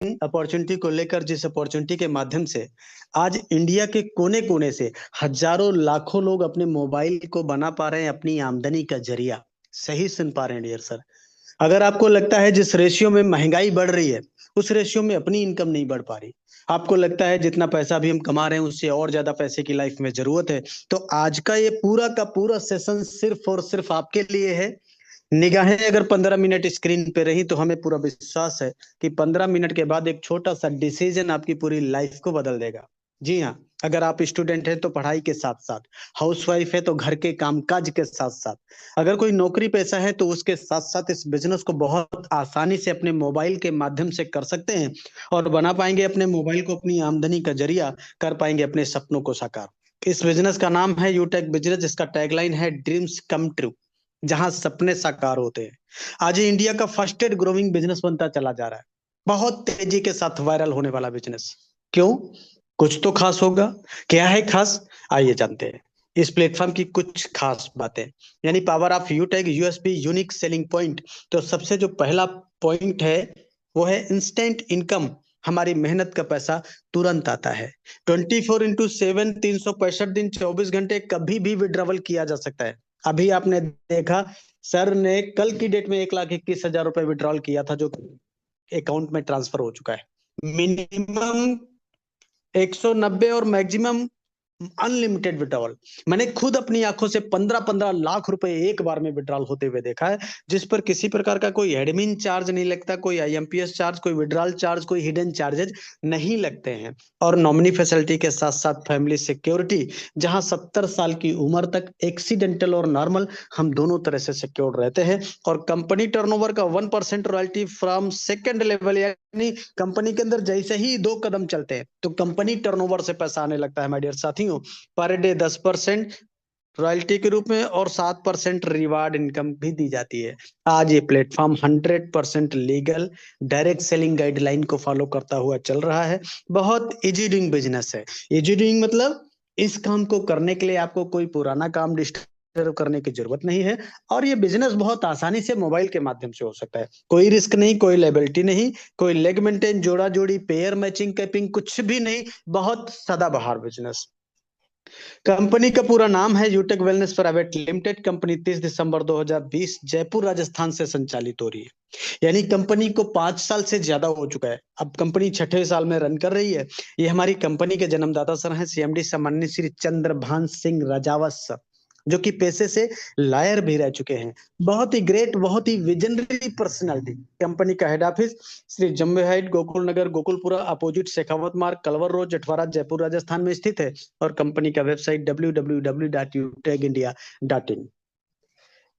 Opportunity को लेकर, जिस अपॉर्चुनिटी के माध्यम से आज इंडिया के कोने कोने से हजारों लाखों लोग अपने मोबाइल को बना पा रहे हैं अपनी आमदनी का जरिया। सही सुन पा रहे हैं डियर सर। अगर आपको लगता है जिस रेशियो में महंगाई बढ़ रही है उस रेशियो में अपनी इनकम नहीं बढ़ पा रही, आपको लगता है जितना पैसा भी हम कमा रहे हैं उससे और ज्यादा पैसे की लाइफ में जरूरत है, तो आज का ये पूरा का पूरा सेशन सिर्फ और सिर्फ आपके लिए है। निगाहें अगर 15 मिनट स्क्रीन पे रही तो हमें पूरा विश्वास है कि 15 मिनट के बाद एक छोटा सा डिसीजन आपकी पूरी लाइफ को बदल देगा। जी हाँ, अगर आप स्टूडेंट हैं तो पढ़ाई के साथ साथ, हाउसवाइफ है तो घर के कामकाज के साथ साथ, अगर कोई नौकरी पेशा है तो उसके साथ साथ इस बिजनेस को बहुत आसानी से अपने मोबाइल के माध्यम से कर सकते हैं और बना पाएंगे अपने मोबाइल को अपनी आमदनी का जरिया, कर पाएंगे अपने सपनों को साकार। इस बिजनेस का नाम है यूटेक बिजनेस, जिसका टैगलाइन है ड्रीम्स कम ट्रू, जहां सपने साकार होते हैं। आज ये इंडिया का फर्स्टेड ग्रोइंग बिजनेस बनता चला जा रहा है, बहुत तेजी के साथ वायरल होने वाला बिजनेस। क्यों? कुछ तो खास होगा। क्या है खास? आइए जानते हैं इस प्लेटफॉर्म की कुछ खास बातें। यानी power of यूटेक, USP, unique selling point. तो सबसे जो पहला पॉइंट है वो है इंस्टेंट इनकम। हमारी मेहनत का पैसा तुरंत आता है। 24x7, 365 दिन, 24 घंटे कभी भी विड्रॉवल किया जा सकता है। अभी आपने देखा सर ने कल की डेट में 1,21,000 रुपए विड्रॉल किया था, जो अकाउंट में ट्रांसफर हो चुका है। मिनिमम 190 और मैक्सिमम अनलिमिटेड विड्रॉल। मैंने खुद अपनी आंखों से 15-15 लाख रुपए एक बार में विड्रॉल होते हुए देखा है, जिस पर किसी प्रकार का कोई एडमिन चार्ज नहीं लगता, कोई आईएमपीएस चार्ज, कोई विड्रॉल चार्ज, कोई हिडन चार्जेज नहीं लगते हैं। और नॉमिनी फैसिलिटी के साथ साथ फैमिली सिक्योरिटी, जहां 70 साल की उम्र तक एक्सीडेंटल और नॉर्मल हम दोनों तरह से सिक्योर रहते हैं। और कंपनी टर्नओवर का 1% रॉयल्टी फ्रॉम सेकेंड लेवल, यानी कंपनी के अंदर जैसे ही 2 कदम चलते हैं तो कंपनी टर्नओवर से पैसा आने लगता है माय डियर साथियों। पर डे 10% रॉयल्टी के रूप में और 7% रिवार्ड इनकम भी दी जाती है। आज ये platform 100% legal direct selling guideline को फॉलो करता हुआ चल रहा है। बहुत इजी डूइंग बिजनेस है। इजी डूइंग मतलब इस काम को करने के लिए आपको कोई पुराना काम डिस्टर्ब करने की जरूरत नहीं है। और ये बिजनेस बहुत आसानी से मोबाइल के माध्यम से हो सकता है। कोई रिस्क नहीं, कोई लायबिलिटी नहीं, कोई लेग मेंटेन, जोड़ा जोड़ी, पेयर मैचिंग, कैपिंग, कुछ भी नहीं। बहुत सदाबहार बिजनेस। कंपनी का पूरा नाम है यूटेक वेलनेस प्राइवेट लिमिटेड। कंपनी 30 दिसंबर 2020 जयपुर राजस्थान से संचालित हो रही है। यानी कंपनी को 5 साल से ज्यादा हो चुका है, अब कंपनी छठे साल में रन कर रही है। ये हमारी कंपनी के जन्मदाता सर हैं सीएमडी सम्माननीय श्री चंद्रभान सिंह राजावत सर, जो कि पेशे से लायर भी रह चुके हैं। बहुत ही ग्रेट, बहुत ही विजनरी पर्सनालिटी। कंपनी का head office Shri Jambe height, Gokul Nagar, Gokulpura, opposite Shekhawat Marg, Kalwar road, Jatwada, Jaipur Rajasthan में स्थित है। और कंपनी का वेबसाइट www.utechindia.in।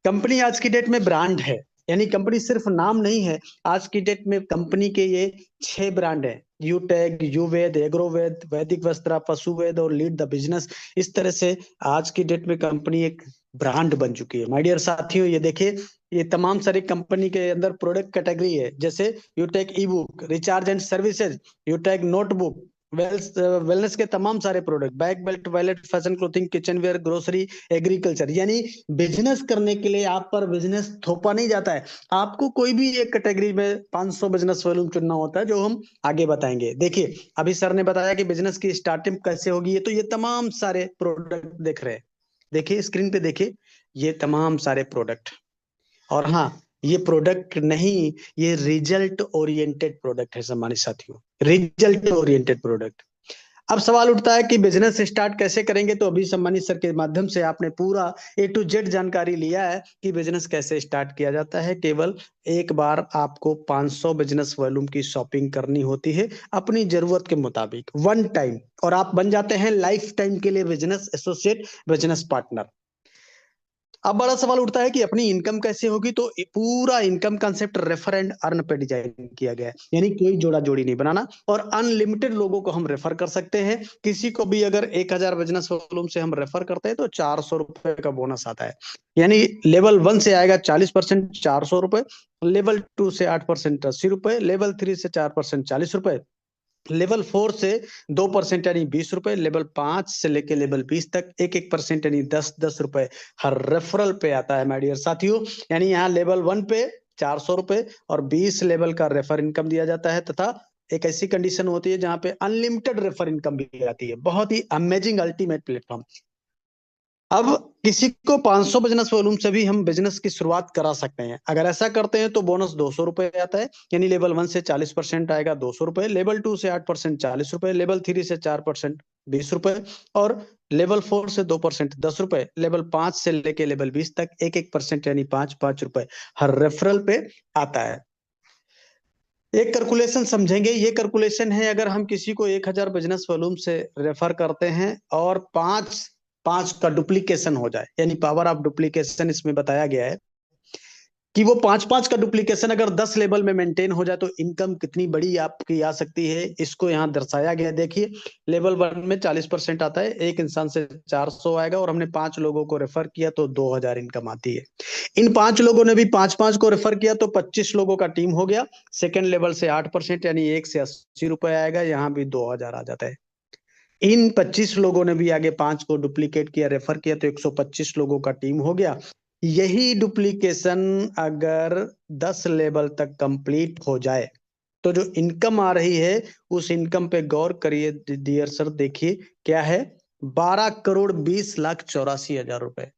कंपनी आज की डेट में ब्रांड है, यानी कंपनी सिर्फ नाम नहीं है। आज की डेट में कंपनी के ये 6 ब्रांड है: यूटेक, युवेद, एग्रोवेद, वैदिक वस्त्रा, पशुवेद और लीड द बिजनेस। इस तरह से आज की डेट में कंपनी एक ब्रांड बन चुकी है। माय डियर साथियों, ये देखिए, ये तमाम सारी कंपनी के अंदर प्रोडक्ट कैटेगरी है, जैसे Utech e book, recharge and services, Utech notebook, wellness के तमाम सारे product, bag, belt, wallet, fashion, clothing, kitchenware, grocery, agriculture. यानी बिजनेस करने के लिए आप पर बिजनेस थोपा नहीं जाता है। आपको कोई भी एक कैटेगरी में 500 बिजनेस वॉल्यूम चुनना होता है, जो हम आगे बताएंगे। देखिए, अभी सर ने बताया कि बिजनेस की स्टार्टिंग कैसे होगी, तो ये तमाम सारे प्रोडक्ट देख रहे हैं। देखिए स्क्रीन पे, देखिए ये तमाम सारे प्रोडक्ट। और हाँ, ये प्रोडक्ट नहीं, ये रिजल्ट ओरिएंटेड प्रोडक्ट है सम्मानित साथियों, रिजल्ट ओरिएंटेड प्रोडक्ट। अब सवाल उठता है कि बिजनेस स्टार्ट कैसे करेंगे, तो अभी सम्मानित सर के माध्यम से आपने पूरा A to Z जानकारी लिया है कि बिजनेस कैसे स्टार्ट किया जाता है। केवल एक बार आपको 500 बिजनेस वॉल्यूम की शॉपिंग करनी होती है अपनी जरूरत के मुताबिक, वन टाइम, और आप बन जाते हैं लाइफ टाइम के लिए बिजनेस एसोसिएट, बिजनेस पार्टनर। अब बड़ा सवाल उठता है कि अपनी इनकम कैसे होगी, तो पूरा income concept refer and earn पे डिजाइन किया गया है। यानी कोई जोड़ा जोड़ी नहीं बनाना, और अनलिमिटेड लोगों को हम रेफर कर सकते हैं। किसी को भी अगर 1,000 बिजनेस वॉल्यूम से हम रेफर करते हैं तो 400 रुपए का बोनस आता है। यानी लेवल 1 से आएगा 40%, 400 रुपए, लेवल 2 से 8%, 80 रुपए, लेवल 3 से 4%, 40 रुपए, लेवल 4 से 2% यानी 20 रुपए, लेवल 5 से लेके लेवल 20 तक 1-1% यानी 10-10 रुपए हर रेफरल पे आता है माय डियर साथियों। यानी यहाँ लेवल 1 पे 400 रुपए और 20 लेवल का रेफर इनकम दिया जाता है, तथा एक ऐसी कंडीशन होती है जहां पे अनलिमिटेड रेफर इनकम भी आती है। बहुत ही अमेजिंग अल्टीमेट प्लेटफॉर्म। अब किसी को 500 बिजनेस वॉल्यूम से भी हम बिजनेस की शुरुआत करा सकते हैं। अगर ऐसा करते हैं तो बोनस 200 रुपए आता है, यानी लेवल 1 से 40% आएगा 200 रुपए, लेवल 2 से 8% 40 रुपए, लेवल 3 से 4% 20 रुपए, और लेवल 4 से 2% 10 रुपए, लेवल 5 से लेके लेवल 20 तक 1-1% यानी 5-5 रुपए हर रेफरल पे आता है। एक कैलकुलेशन समझेंगे, ये कैलकुलेशन है अगर हम किसी को 1000 बिजनेस वॉल्यूम से रेफर करते हैं और पांच पांच का डुप्लीकेशन हो जाए, यानी पावर ऑफ डुप्लीकेशन इसमें बताया गया है कि वो 5-5 का डुप्लीकेशन अगर 10 लेवल में मेंटेन हो जाए तो इनकम कितनी बड़ी आपकी आ सकती है, इसको यहाँ दर्शाया गया है। देखिए, लेवल 1 में 40% आता है, एक इंसान से 400 आएगा, और हमने 5 लोगों को रेफर किया तो 2000 इनकम आती है। इन 5 लोगों ने भी 5-5 को रेफर किया तो 25 लोगों का टीम हो गया। सेकेंड लेवल से 8% यानी 1 से 80 रुपए आएगा, यहाँ भी 2000 आ जाता है। इन 25 लोगों ने भी आगे 5 को डुप्लीकेट किया, रेफर किया, तो 125 लोगों का टीम हो गया। यही डुप्लीकेशन अगर 10 लेवल तक कंप्लीट हो जाए तो जो इनकम आ रही है उस इनकम पे गौर करिए डियर सर। देखिए क्या है, 12,20,84,000 रुपए।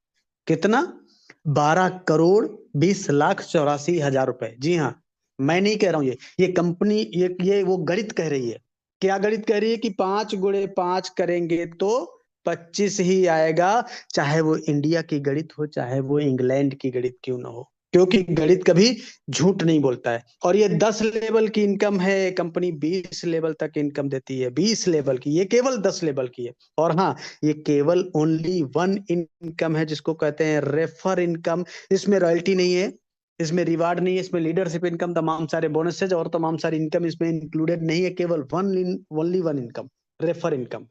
कितना? 12,20,84,000 रुपए। जी हाँ, मैं नहीं कह रहा हूं, ये कंपनी, ये वो गणित कह रही है। क्या गणित कह रही है कि 5 × 5 करेंगे तो 25 ही आएगा, चाहे वो इंडिया की गणित हो चाहे वो इंग्लैंड की गणित क्यों ना हो, क्योंकि गणित कभी झूठ नहीं बोलता है। और ये 10 लेवल की इनकम है, कंपनी 20 लेवल तक इनकम देती है, 20 लेवल की, ये केवल 10 लेवल की है। और हाँ, ये केवल ओनली वन इनकम है जिसको कहते हैं रेफर इनकम। इसमें रॉयल्टी नहीं है, इसमें रिवार्ड नहीं है, इसमें लीडरशिप इनकम, तमाम सारे बोनसेज और तमाम सारी इनकम इसमें इंक्लूडेड नहीं है, केवल only one income, refer income.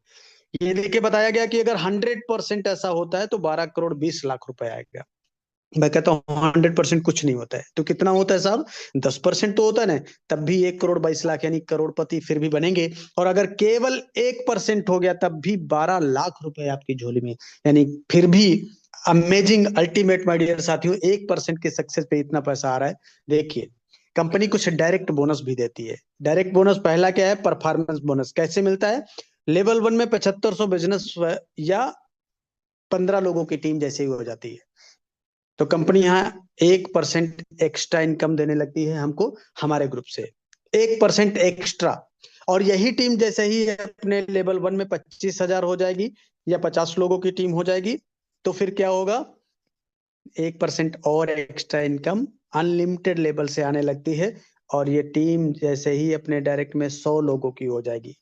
ये देखिए बताया गया कि अगर 100% ऐसा होता है तो 12,20,00,000 रुपए आएगा। मैं कहता हूँ 100% कुछ नहीं होता है, तो कितना होता है साहब? 10% तो होता है ना, तब भी 1,22,00,000 यानी करोड़पति फिर भी बनेंगे। और अगर केवल 1% हो गया तब भी 12 लाख रुपए आपकी झोली में, यानी फिर भी अमेजिंग अल्टीमेट माय डियर साथियों, 1% के सक्सेस पे इतना पैसा आ रहा है। देखिए, कंपनी कुछ डायरेक्ट बोनस भी देती है। डायरेक्ट बोनस पहला क्या है? Performance bonus. कैसे मिलता है? लेवल 1 में 7500 बिजनेस या 15 लोगों की टीम जैसे ही हो जाती है तो कंपनी यहाँ 1% एक्स्ट्रा इनकम देने लगती है हमको, हमारे ग्रुप से 1% एक्स्ट्रा। और यही टीम जैसे ही अपने लेवल 1 में 25,000 हो जाएगी या 50 लोगों की टीम हो जाएगी तो फिर क्या होगा? 1% और एक्स्ट्रा इनकम अनलिमिटेड लेवल से आने लगती है। और ये टीम जैसे ही अपने डायरेक्ट में 100 लोगों की हो जाएगी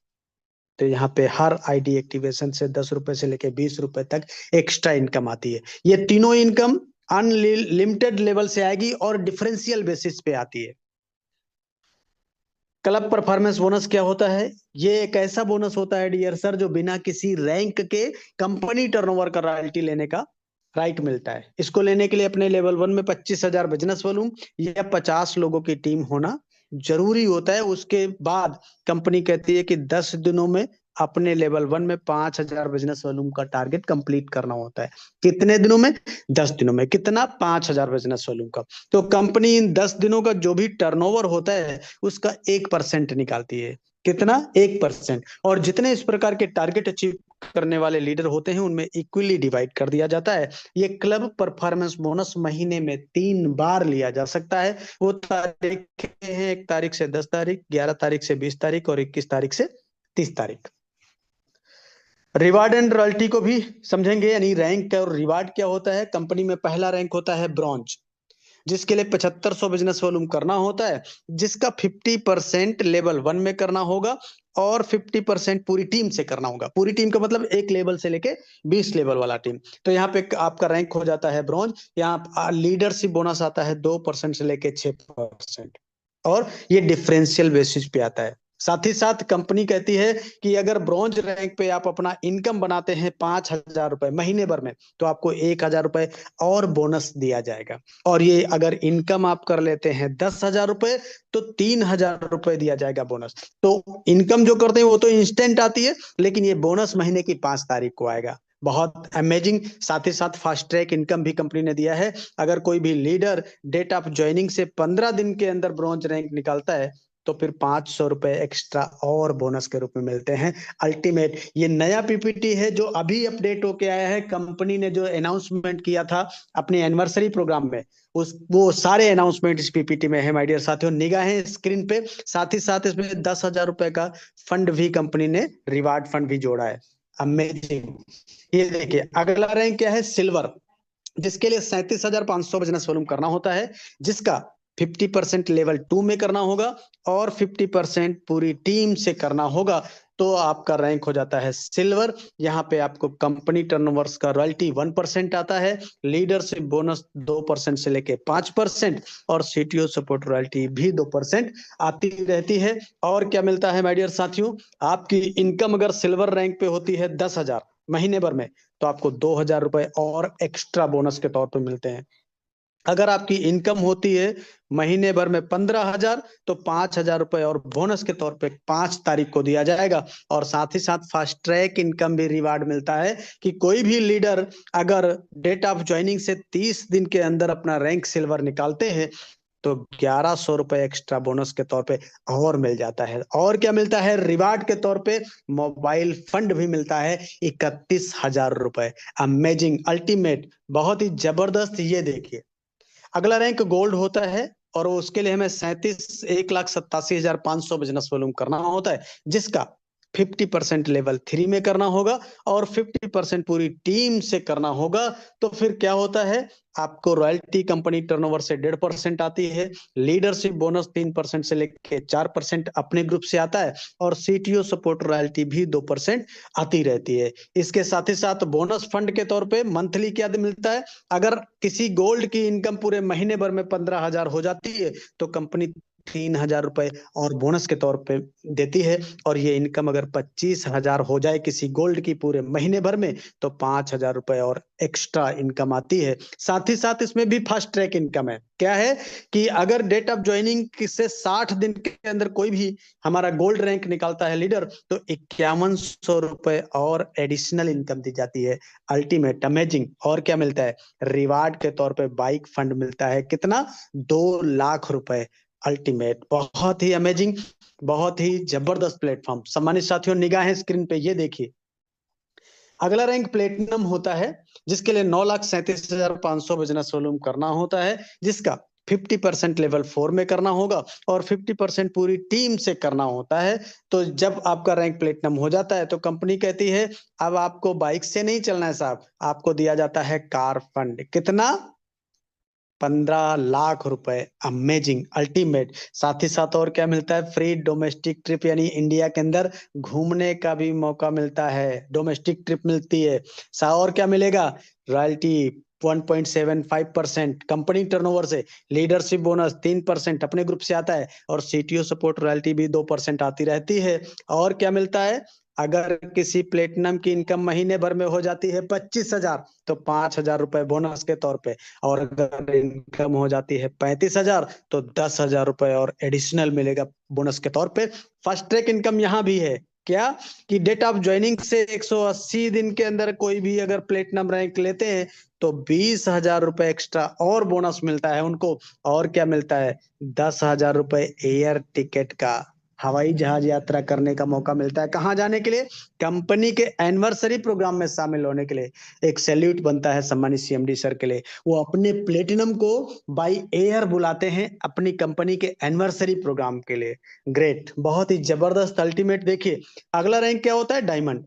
तो यहाँ पे हर आईडी एक्टिवेशन से 10 रुपए से लेके 20 रुपए तक एक्स्ट्रा इनकम आती है। ये तीनों इनकम अनलिमिटेड लेवल से आएगी और डिफरेंशियल बेसिस पे आती है। क्लब परफॉर्मेंस बोनस क्या होता है? ये एक ऐसा बोनस होता है डियर सर जो बिना किसी रैंक के कंपनी टर्नओवर का रॉयल्टी लेने का राइट मिलता है। इसको लेने के लिए अपने लेवल 1 में 25,000 बिजनेस वॉल्यूम या 50 लोगों की टीम होना जरूरी होता है। उसके बाद कंपनी कहती है कि 10 दिनों में अपने लेवल 1 में 5,000 बिजनेस वॉल्यूम का टारगेट कंप्लीट करना होता है। कितने दिनों में? 10 दिनों में। कितना? 5,000 बिजनेस वॉल्यूम का। तो कंपनी इन 10 दिनों का जो भी टर्नओवर होता है उसका 1% निकालती है। कितना? 1%। और जितने इस प्रकार के टारगेट अचीव करने वाले लीडर होते हैं उनमें इक्वली डिवाइड कर दिया जाता है। ये क्लब परफॉर्मेंस बोनस महीने में 3 बार लिया जा सकता है। वो तारीख है 1 तारीख से 10 तारीख, 11 तारीख से 20 तारीख और 21 तारीख से 30 तारीख। रिवार्ड एंड रॉयल्टी को भी समझेंगे, यानी रैंक और रिवार्ड क्या होता है। कंपनी में पहला रैंक होता है ब्रॉन्ज, जिसके लिए 7500 बिजनेस वॉल्यूम करना होता है, जिसका 50% लेवल 1 में करना होगा और 50% पूरी टीम से करना होगा। पूरी टीम का मतलब एक लेवल से लेके 20 लेवल वाला टीम। तो यहाँ पे आपका रैंक हो जाता है ब्रॉन्ज। यहाँ लीडरशिप बोनस आता है 2% से लेके 6%, और ये डिफरेंशियल बेसिस पे आता है। साथ ही साथ कंपनी कहती है कि अगर ब्रॉन्ज रैंक पे आप अपना इनकम बनाते हैं 5,000 रुपए महीने भर में तो आपको 1,000 रुपए और बोनस दिया जाएगा। और ये अगर इनकम आप कर लेते हैं 10,000 रुपए तो 3,000 रुपए दिया जाएगा बोनस। तो इनकम जो करते हैं वो तो इंस्टेंट आती है, लेकिन ये बोनस महीने की 5 तारीख को आएगा। बहुत अमेजिंग। साथ ही साथ फास्ट ट्रैक इनकम भी कंपनी ने दिया है। अगर कोई भी लीडर डेट ऑफ ज्वाइनिंग से 15 दिन के अंदर ब्रॉन्ज रैंक निकालता है तो फिर 500 रुपए एक्स्ट्रा और बोनस के रूप में मिलते हैं। अल्टीमेट ये नया पीपीटी है जो अभी अपडेट होके आया है, कंपनी ने जो अनाउंसमेंट किया था अपने एनिवर्सरी प्रोग्राम में, उस वो सारे अनाउंसमेंट इस पीपीटी में है माय डियर साथियों, निगाहें स्क्रीन पे। साथ ही साथ इसमें 10,000 रुपए का फंड भी कंपनी ने, रिवार्ड फंड भी जोड़ा है। अमेजिंग। ये देखिए अगला रैंक क्या है, सिल्वर, जिसके लिए 37,500 बिजनेस वॉल्यूम करना होता है, जिसका 50% लेवल 2 में करना होगा और 50% पूरी टीम से करना होगा, तो आपका रैंक हो जाता है सिल्वर। यहाँ पे आपको कंपनी टर्नओवर्स का रॉयल्टी 1% आता है, लीडरशिप बोनस 2% से लेके 5%, और सीटीओ सपोर्ट रॉयल्टी भी 2% आती रहती है। और क्या मिलता है माय डियर साथियों, आपकी इनकम अगर सिल्वर रैंक पे होती है 10,000 महीने भर में, तो आपको 2,000 रुपए और एक्स्ट्रा बोनस के तौर पे मिलते हैं। अगर आपकी इनकम होती है महीने भर में 15,000, तो 5,000 रुपए और बोनस के तौर पे 5 तारीख को दिया जाएगा। और साथ ही साथ फास्ट ट्रैक इनकम भी रिवार्ड मिलता है कि कोई भी लीडर अगर डेट ऑफ ज्वाइनिंग से 30 दिन के अंदर अपना रैंक सिल्वर निकालते हैं, तो 1,100 रुपए एक्स्ट्रा बोनस के तौर पे और मिल जाता है। और क्या मिलता है रिवार्ड के तौर पे, मोबाइल फंड भी मिलता है 31,000 रुपए। अमेजिंग, अल्टीमेट, बहुत ही जबरदस्त। ये देखिए अगला रैंक गोल्ड होता है, और उसके लिए हमें 1,87,500 बिजनेस वॉल्यूम करना होता है, जिसका 50% लेवल 3 में करना होगा और 50% पूरी टीम से करना होगा। तो फिर क्या होता है, आपको रॉयल्टी कंपनी टर्नओवर से 1.5% आती है, लीडरशिप बोनस 3% से लेके 4% अपने ग्रुप से आता है, और सीटीओ सपोर्ट रॉयल्टी भी 2% आती रहती है। इसके साथ ही साथ बोनस फंड के तौर पे मंथली क्या मिलता है, अगर किसी गोल्ड की इनकम पूरे महीने भर में 15,000 हो जाती है, तो कंपनी 3,000 रुपए और बोनस के तौर पे देती है। और ये इनकम अगर 25,000 हो जाए किसी गोल्ड की पूरे महीने भर में, तो 5,000 रुपए और एक्स्ट्रा इनकम आती है। साथ ही साथ इसमें भी फास्ट ट्रैक इनकम है। क्या है कि अगर डेट ऑफ ज्वाइनिंग से 60 दिन के अंदर कोई भी हमारा गोल्ड रैंक निकालता है लीडर, तो 5,100 रुपए और एडिशनल इनकम दी जाती है। Ultimate, amazing. और क्या मिलता है, रिवार्ड के तौर पे बाइक फंड मिलता है, कितना, 2 लाख रुपए। अल्टीमेट, बहुत ही अमेजिंग, बहुत ही जबरदस्त प्लेटफॉर्म। सम्मानित साथियों निगाहें स्क्रीन पे ये देखिए, अगला रैंक प्लेटिनम होता है, जिसके लिए 9,37,500 बिजनेस वॉल्यूम करना होता है, जिसका 50% लेवल 4 में करना होगा और 50% पूरी टीम से करना होता है। तो जब आपका रैंक प्लेटिनम हो जाता है, तो कंपनी कहती है अब आपको बाइक से नहीं चलना है साहब, आपको दिया जाता है कार फंड, कितना, 15 लाख रुपए। Amazing, ultimate. साथ ही साथ और क्या मिलता है, फ्री डोमेस्टिक ट्रिप, यानी इंडिया के अंदर घूमने का भी मौका मिलता है, डोमेस्टिक ट्रिप मिलती है। और क्या मिलेगा, रॉयल्टी 1.75% कंपनी टर्नओवर से, लीडरशिप बोनस 3% अपने ग्रुप से आता है, और सीटीओ सपोर्ट रॉयल्टी भी 2% आती रहती है। और क्या मिलता है, अगर किसी प्लेटिनम की इनकम महीने भर में हो जाती है 25,000, तो 5,000 रुपए बोनस के तौर पे, और अगर इनकम हो जाती है 35,000, तो 10,000 रुपए और एडिशनल मिलेगा बोनस के तौर पे। फास्ट ट्रैक इनकम यहाँ भी है, क्या कि डेट ऑफ ज्वाइनिंग से 180 दिन के अंदर कोई भी अगर प्लेटिनम रैंक लेते हैं, तो 20,000 रुपए एक्स्ट्रा और बोनस मिलता है उनको। और क्या मिलता है, 10,000 रुपए एयर टिकट का, हवाई जहाज यात्रा करने का मौका मिलता है। कहाँ जाने के लिए, कंपनी के एनिवर्सरी प्रोग्राम में शामिल होने के लिए। एक सैल्यूट बनता है सम्मानित सीएमडी सर के लिए, वो अपने प्लेटिनम को बाई एयर बुलाते हैं अपनी कंपनी के एनिवर्सरी प्रोग्राम के लिए। ग्रेट, बहुत ही जबरदस्त, अल्टीमेट। देखिए अगला रैंक क्या होता है, डायमंड।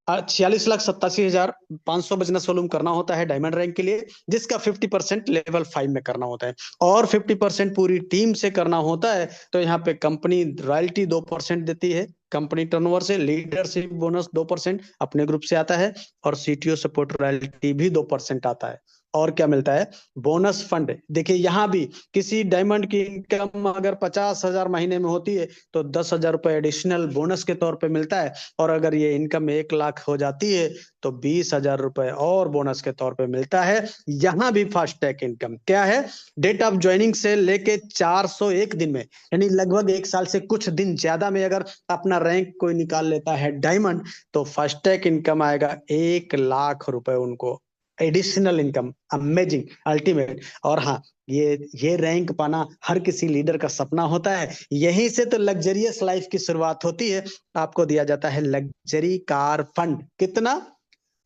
46,87,500 बिजनेस वॉल्यूम करना होता है डायमंड रैंक के लिए, जिसका 50% लेवल 5 में करना होता है और 50% पूरी टीम से करना होता है। तो यहाँ पे कंपनी रॉयल्टी 2% देती है कंपनी टर्नओवर से, लीडरशिप बोनस 2% अपने ग्रुप से आता है, और सीटीओ सपोर्ट रॉयल्टी भी 2% आता है। और क्या मिलता है, बोनस फंड। देखिए यहाँ भी किसी डायमंड की इनकम अगर 50,000 महीने में होती है, तो 10,000 रुपए एडिशनल बोनस के तौर पे मिलता है, और अगर ये इनकम 1 लाख हो जाती है, तो 20,000 रुपए और बोनस के तौर पे मिलता है। यहाँ भी फास्ट टैग इनकम क्या है, डेट ऑफ ज्वाइनिंग से लेके 401 दिन में, यानी लगभग 1 साल से कुछ दिन ज्यादा में अगर अपना रैंक कोई निकाल लेता है डायमंड, तो फास्ट टैग इनकम आएगा 1 लाख रुपए उनको, एडिशनल इनकम। Amazing, ultimate. और हाँ, ये रैंक पाना हर किसी लीडर का सपना होता है। यहीं से तो लग्जरियस लाइफ की शुरुआत होती है। आपको दिया जाता है लग्जरी कार फंड। कितना?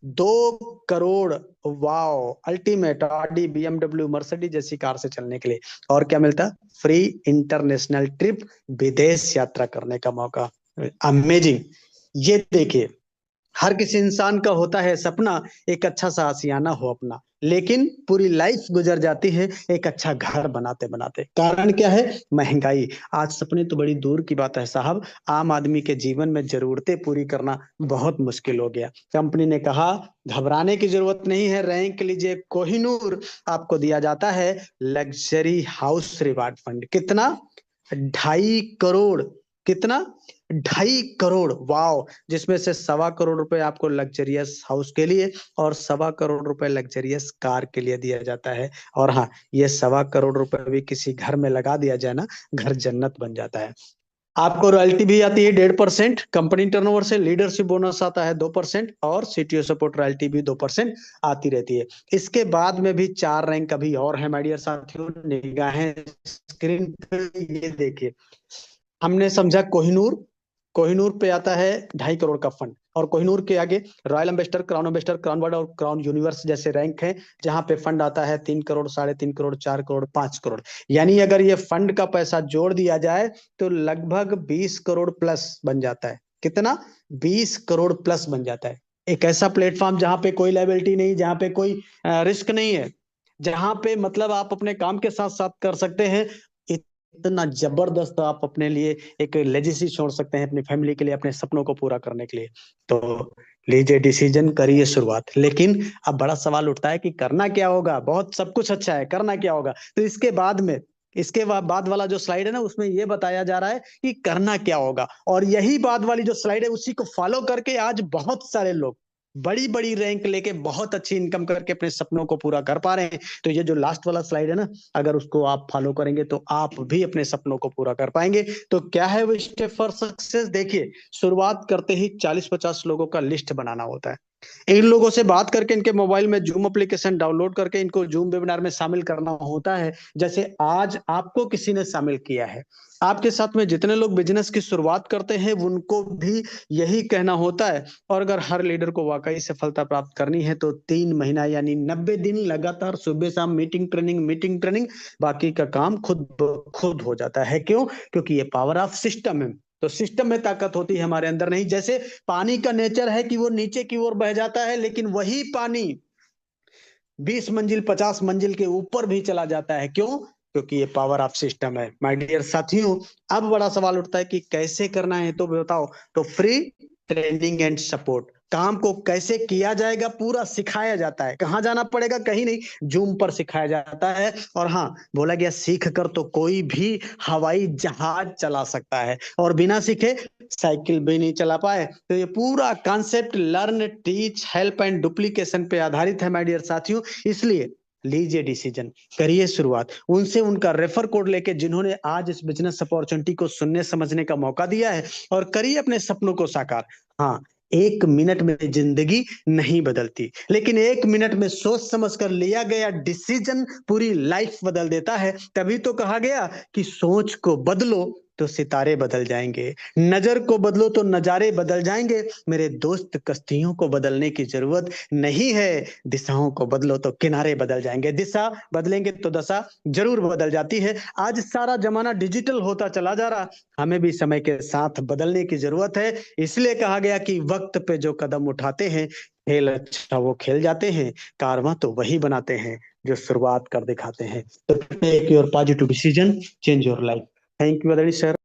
2 crore. Wow, ultimate Audi, BMW, Mercedes जैसी कार से चलने के लिए। और क्या मिलता? फ्री इंटरनेशनल ट्रिप, विदेश यात्रा करने का मौका। अमेजिंग। ये देखिए, हर किसी इंसान का होता है सपना एक अच्छा सा आशियाना हो अपना, लेकिन पूरी लाइफ गुजर जाती है एक अच्छा घर बनाते बनाते। कारण क्या है? महंगाई। आज सपने तो बड़ी दूर की बात है साहब, आम आदमी के जीवन में जरूरतें पूरी करना बहुत मुश्किल हो गया। कंपनी ने कहा घबराने की जरूरत नहीं है, रैंक लीजिए कोहिनूर। आपको दिया जाता है लग्जरी हाउस रिवार्ड फंड। कितना? 2.5 करोड़। कितना? 2.5 करोड़। वाओ, जिसमें से 1.25 करोड़ आपको लग्जरियस हाउस के लिए और 1.25 करोड़ लग्जरियस कार के लिए दिया जाता है। और हाँ, ये 1.25 करोड़ भी किसी घर में लगा दिया जाए ना, घर जन्नत बन जाता है। आपको रॉयल्टी भी आती है 1.5%, कंपनी टर्नओवर से लीडरशिप बोनस आता है 2%, और सीटीओ सपोर्ट रॉयल्टी भी 2% आती रहती है। इसके बाद में भी 4 रैंक अभी और है माय डियर साथियों, निगाहें स्क्रीन पे ये देखिए। हमने समझा कोहिनूर। कोहिनूर पे आता है 2.5 करोड़ का फंड, और कोहिनूर के आगे royal ambassador, crown ambassador, crown world और क्राउन यूनिवर्स जैसे रैंक हैं, जहां पे फंड आता है 3 करोड़, 3.5 करोड़, 4 करोड़, 5 करोड़। यानी अगर ये फंड का पैसा जोड़ दिया जाए तो लगभग 20 करोड़ प्लस बन जाता है। कितना? 20 करोड़ प्लस बन जाता है। एक ऐसा प्लेटफॉर्म जहां पे कोई लाइबिलिटी नहीं, जहां पे कोई रिस्क नहीं है, जहां पे मतलब आप अपने काम के साथ साथ कर सकते हैं। इतना जबरदस्त आप अपने लिए एक लेजेसी छोड़ सकते हैं, अपनी फैमिली के लिए, अपने सपनों को पूरा करने के लिए। तो लीजिए डिसीजन, करिए शुरुआत। लेकिन अब बड़ा सवाल उठता है कि करना क्या होगा? बहुत सब कुछ अच्छा है, करना क्या होगा? तो इसके बाद में, इसके बाद वाला जो स्लाइड है ना, उसमें ये बताया जा रहा है कि करना क्या होगा। और यही बाद वाली जो स्लाइड है उसी को फॉलो करके आज बहुत सारे लोग बड़ी बड़ी रैंक लेके बहुत अच्छी इनकम करके अपने सपनों को पूरा कर पा रहे हैं। तो ये जो लास्ट वाला स्लाइड है ना, अगर उसको आप फॉलो करेंगे तो आप भी अपने सपनों को पूरा कर पाएंगे। तो क्या है वो स्टेप फॉर सक्सेस? देखिए, शुरुआत करते ही 40-50 लोगों का लिस्ट बनाना होता है। इन लोगों से बात करके इनके मोबाइल में जूम एप्लीकेशन डाउनलोड करके इनको जूम वेबिनार में शामिल करना होता है, जैसे आज आपको किसी ने शामिल किया है। आपके साथ में जितने लोग बिजनेस की शुरुआत करते हैं उनको भी यही कहना होता है। और अगर हर लीडर को वाकई सफलता प्राप्त करनी है तो 3 महीना यानी 90 दिन लगातार सुबह शाम मीटिंग ट्रेनिंग, मीटिंग ट्रेनिंग, बाकी का काम खुद ब खुद हो जाता है। क्यों? क्योंकि ये पावर ऑफ सिस्टम है। तो सिस्टम में ताकत होती है, हमारे अंदर नहीं। जैसे पानी का नेचर है कि वो नीचे की ओर बह जाता है, लेकिन वही पानी 20 मंजिल 50 मंजिल के ऊपर भी चला जाता है। क्यों? क्योंकि ये पावर ऑफ सिस्टम है माय डियर साथियों। अब बड़ा सवाल उठता है कि कैसे करना है, तो बताओ। तो फ्री ट्रेनिंग एंड सपोर्ट, काम को कैसे किया जाएगा पूरा सिखाया जाता है। कहाँ जाना पड़ेगा? कहीं नहीं, जूम पर सिखाया जाता है। और हाँ, बोला गया सीख कर तो कोई भी हवाई जहाज चला सकता है, और बिना सीखे साइकिल भी नहीं चला पाए। तो ये पूरा concept learn, teach, help and duplication पे आधारित है माय डियर साथियों। इसलिए लीजिए डिसीजन, करिए शुरुआत उनसे, उनका रेफर कोड लेके जिन्होंने आज इस बिजनेस अपॉर्चुनिटी को सुनने समझने का मौका दिया है, और करिए अपने सपनों को साकार। हाँ, 1 मिनट में जिंदगी नहीं बदलती, लेकिन 1 मिनट में सोच समझ कर लिया गया डिसीजन पूरी लाइफ बदल देता है। तभी तो कहा गया कि सोच को बदलो तो सितारे बदल जाएंगे, नजर को बदलो तो नजारे बदल जाएंगे। मेरे दोस्त, कश्तियों को बदलने की जरूरत नहीं है, दिशाओं को बदलो तो किनारे बदल जाएंगे। दिशा बदलेंगे तो दशा जरूर बदल जाती है। आज सारा जमाना डिजिटल होता चला जा रहा, हमें भी समय के साथ बदलने की जरूरत है। इसलिए कहा गया कि वक्त पे जो कदम उठाते हैं, खेल अच्छा वो खेल जाते हैं, कारवां तो वही बनाते हैं जो शुरुआत कर दिखाते हैं। तो take your positive decision, change your life. Thank you sir.